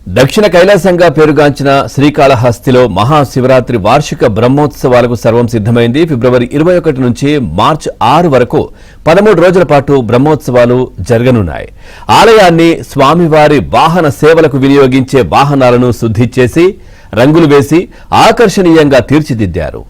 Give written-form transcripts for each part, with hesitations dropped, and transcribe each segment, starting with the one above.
దక్షిణ కైలాసంగా పేరుగాంచిన శ్రీకాళహస్తిలో మహాశివరాత్రి వార్షిక బ్రహ్మోత్సవాలకు సర్వం సిద్ధమైంది. ఫిబ్రవరి 21 నుంచి మార్చి 6 వరకు 13 రోజుల పాటు బ్రహ్మోత్సవాలు జరగనున్నాయి. ఆలయాన్ని స్వామివారి వాహన సేవలకు వినియోగించే వాహనాలను శుద్ధి చేసి రంగులు వేసి ఆకర్షణీయంగా తీర్చిదిద్దారు.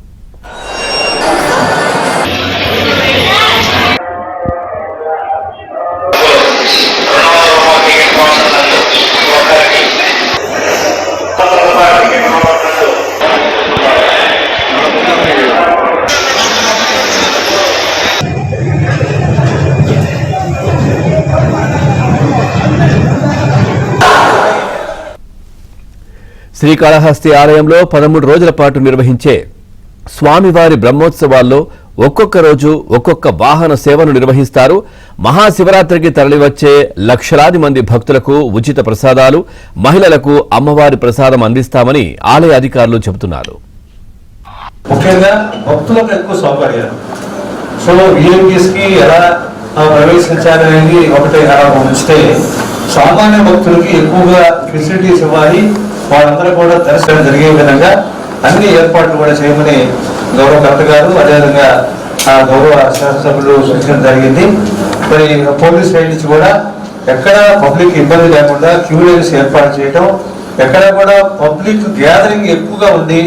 శ్రీకాళహస్తి ఆలయంలో 13 రోజుల పాటు నిర్వహించే స్వామివారి బ్రహ్మోత్సవాల్లో ఒక్కొక్క రోజు ఒక్కొక్క వాహన సేవను నిర్వహిస్తారు. మహాశివరాత్రికి తరలివచ్చే లక్షలాది మంది భక్తులకు ఉచిత ప్రసాదాలు, మహిళలకు అమ్మవారి ప్రసాదం అందిస్తామని ఆలయ అధికారులు చెబుతున్నారు. ముఖ్యంగా భక్తులకు ఎక్కువ సౌకర్యాలు, సో విఐపీస్ కి ఎలా ప్రవేశించాలనేది ఒకటే అలా ఉంచితే సామాన్య భక్తులకి ఎక్కువగా ఫెసిలిటీస్ ఇవ్వాలి. వాళ్ళందరూ కూడా దర్శనం జరిగే విధంగా అన్ని ఏర్పాట్లు కూడా చేయమని గౌరవ కలెక్టర్ గారు అదేవిధంగా గౌరవ శాసనసభ్యులు సూచించడం జరిగింది. మరి పోలీస్ సైడ్ నుంచి కూడా ఎక్కడ పబ్లిక్ ఇబ్బంది లేకుండా క్యూ లైన్స్ ఏర్పాటు చేయడం, ఎక్కడ కూడా పబ్లిక్ గ్యాదరింగ్ ఎక్కువగా ఉంది,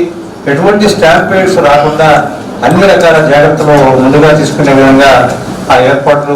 ఎటువంటి స్టాంపేడ్స్ రాకుండా అన్ని రకాల జాగ్రత్తలు ముందుగా తీసుకునే విధంగా ఆ ఏర్పాట్లు